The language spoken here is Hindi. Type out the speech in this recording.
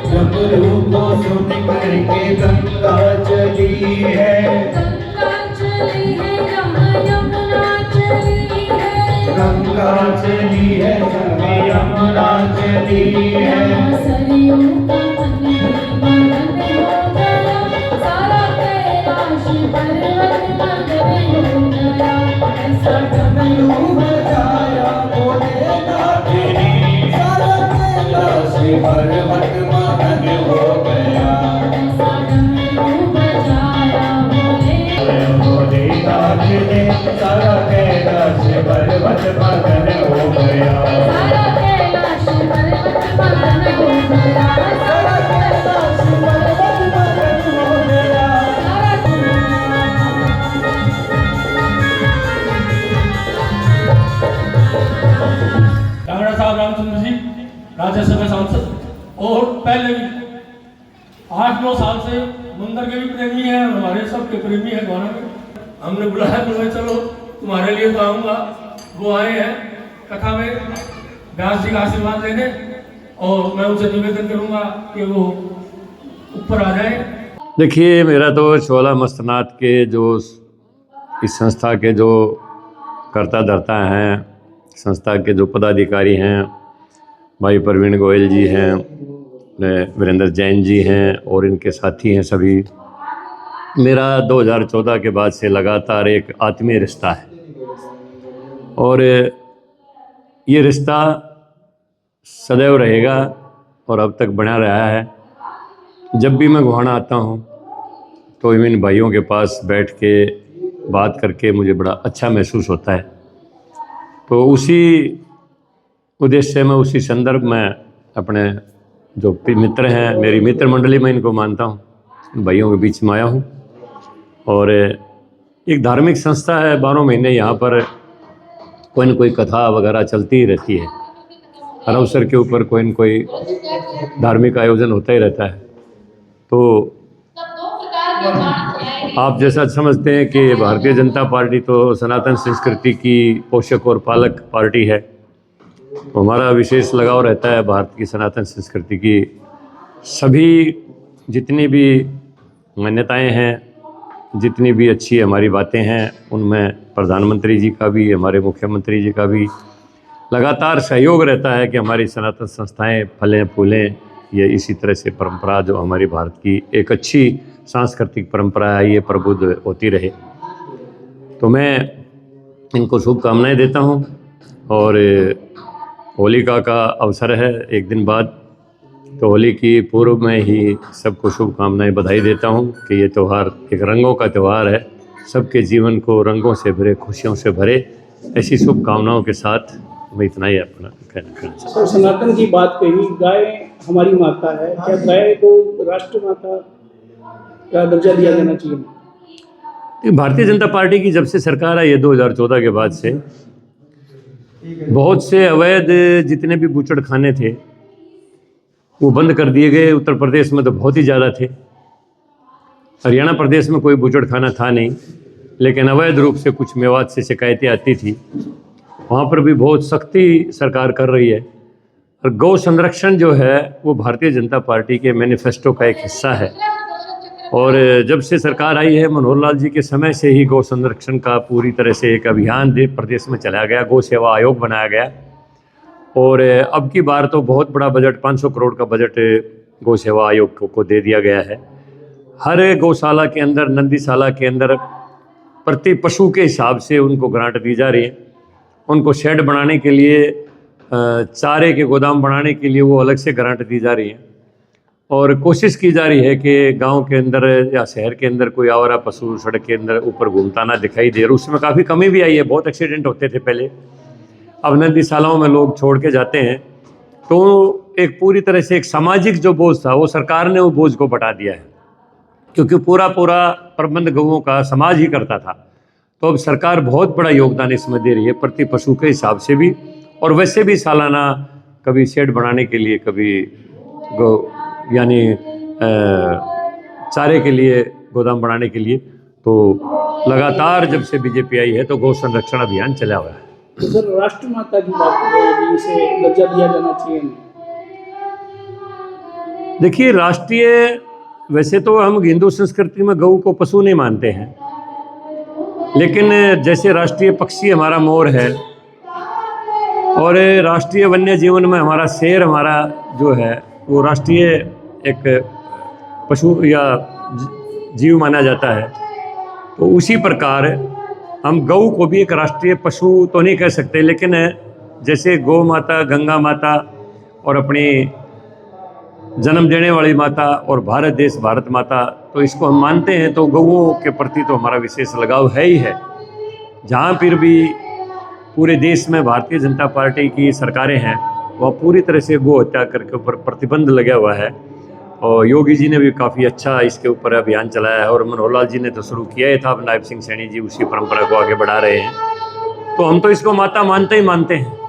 डमरू को सुन करके गंगा चली है, गंगा चली है यहाँ यमुना चली है, गंगा चली है यहाँ यमुना चली है। सरयू का मगन हो गया, सारा कैलाश पर्वत मगन हो गया। ऐसा डमरू बजाया भोलेनाथ ने, सारा कैलाश पर्वत मगन हो गया। ऐसा डमरू बजाया भोलेनाथ ने, सारा कैलाश पर्वत मगन हो गया। सारा कैलाश पर्वत मगन हो गया। सारा कैलाश पर्वत मगन हो गया। कांगड़ा साहब रामचंद्र जी राज्यसभा सांसद और पहले भी 8-9 साल से मंदिर के भी प्रेमी हैं, हमारे सबके प्रेमी हैं गाना के। हमने बुलाया तो मैं चलो तुम्हारे लिए तो आऊँगा। वो आए हैं कथा में व्यास जी का आशीर्वाद लेने, और मैं उनसे निवेदन करूँगा कि वो ऊपर आ जाए। देखिए, मेरा तो शोला मस्तनाथ के जो इस संस्था के जो कर्ता धर्ता हैं, संस्था के जो पदाधिकारी हैं, भाई प्रवीण गोयल जी हैं, वीरेंद्र जैन जी हैं और इनके साथी हैं सभी, मेरा 2014 के बाद से लगातार एक आत्मीय रिश्ता है। और ये रिश्ता सदैव रहेगा और अब तक बना रहा है। जब भी मैं गोहाना आता हूँ तो इन भाइयों के पास बैठ के बात करके मुझे बड़ा अच्छा महसूस होता है। तो उसी उद्देश्य से मैं उसी संदर्भ में अपने जो मित्र हैं, मेरी मित्र मंडली में इनको मानता हूँ, भाइयों के बीच में आया हूँ। और एक धार्मिक संस्था है, 12 महीने यहाँ पर कोई न कोई कथा वगैरह चलती ही रहती है। हर अवसर के ऊपर कोई न कोई धार्मिक आयोजन होता ही रहता है। तो आप जैसा समझते हैं कि भारतीय जनता पार्टी तो सनातन संस्कृति की पोषक और पालक पार्टी है, तो हमारा विशेष लगाव रहता है भारत की सनातन संस्कृति की। सभी जितनी भी मान्यताएं हैं, जितनी भी अच्छी हमारी बातें हैं, उनमें प्रधानमंत्री जी का भी, हमारे मुख्यमंत्री जी का भी लगातार सहयोग रहता है कि हमारी सनातन संस्थाएं फलें फूलें। ये इसी तरह से परंपरा जो हमारी भारत की एक अच्छी सांस्कृतिक परंपरा है, ये प्रबुद्ध होती रहे। तो मैं इनको शुभकामनाएं देता हूं। और होलिका का अवसर है एक दिन बाद, तो होली की पूर्व में ही सबको शुभकामनाएं बधाई देता हूं कि ये त्यौहार एक रंगों का त्यौहार है, सबके जीवन को रंगों से भरे, खुशियों से भरे। ऐसी शुभकामनाओं के साथ मैं इतना ही अपना कहना चाहता हूँ। तो सनातन की बात कही, गाय हमारी माता है, क्या गाय को राष्ट्र माता का दर्जा दिया जाना चाहिए? भारतीय जनता पार्टी की जब से सरकार आई है 2014 के बाद से, बहुत से अवैध जितने भी बूचड़ खाने थे वो बंद कर दिए गए। उत्तर प्रदेश में तो बहुत ही ज़्यादा थे, हरियाणा प्रदेश में कोई बूचड़ खाना था नहीं, लेकिन अवैध रूप से कुछ मेवात से शिकायतें आती थी। वहाँ पर भी बहुत सख्ती सरकार कर रही है। और गौ संरक्षण जो है वो भारतीय जनता पार्टी के मैनिफेस्टो का एक हिस्सा है। और जब से सरकार आई है, मनोहर लाल जी के समय से ही गौ संरक्षण का पूरी तरह से एक अभियान प्रदेश में चलाया गया, गौ सेवा आयोग बनाया गया। और अब की बार तो बहुत बड़ा बजट, 500 करोड़ का बजट गौ सेवा आयोग को दे दिया गया है। हर गौशाला के अंदर, नंदीशाला के अंदर प्रति पशु के हिसाब से उनको ग्रांट दी जा रही है। उनको शेड बनाने के लिए, चारे के गोदाम बनाने के लिए वो अलग से ग्रांट दी जा रही है। और कोशिश की जा रही है कि गांव के अंदर या शहर के अंदर कोई आवारा पशु सड़क के अंदर ऊपर घूमता ना दिखाई दे। और उसमें काफ़ी कमी भी आई है, बहुत एक्सीडेंट होते थे पहले। अब नदीशालाओं में लोग छोड़ के जाते हैं, तो एक पूरी तरह से एक सामाजिक जो बोझ था वो सरकार ने वो बोझ को बढ़ा दिया है, क्योंकि पूरा प्रबंध गौओं का समाज ही करता था। तो अब सरकार बहुत बड़ा योगदान इसमें दे रही है, प्रति पशु के हिसाब से भी, और वैसे भी सालाना कभी शेड बनाने के लिए, कभी यानी चारे के लिए गोदाम बनाने के लिए। तो लगातार जब से बीजेपी आई है तो गौ संरक्षण अभियान चला हुआ है। तो सर, राष्ट्रमाता की बात करें, इसे दर्जा दिया जाना चाहिए? देखिए, राष्ट्रीय, वैसे तो हम हिंदू संस्कृति में गऊ को पशु नहीं मानते हैं, लेकिन जैसे राष्ट्रीय पक्षी हमारा मोर है और राष्ट्रीय वन्य जीवन में हमारा शेर, हमारा जो है वो राष्ट्रीय एक पशु या जीव माना जाता है, तो उसी प्रकार हम गऊ को भी एक राष्ट्रीय पशु तो नहीं कह सकते, लेकिन जैसे गौ माता, गंगा माता और अपनी जन्म देने वाली माता और भारत देश भारत माता, तो इसको हम मानते हैं। तो गऊओं के प्रति तो हमारा विशेष लगाव है ही है। जहाँ फिर भी पूरे देश में भारतीय जनता पार्टी की सरकारें हैं, वह पूरी तरह से गौ हत्या करके ऊपर प्रतिबंध लगा हुआ है। और योगी जी ने भी काफ़ी अच्छा इसके ऊपर अभियान चलाया है, और मनोहर लाल जी ने तो शुरू किया ही था, अब नायब सिंह सैनी जी उसी परंपरा को आगे बढ़ा रहे हैं। तो हम तो इसको माता मानते ही मानते हैं।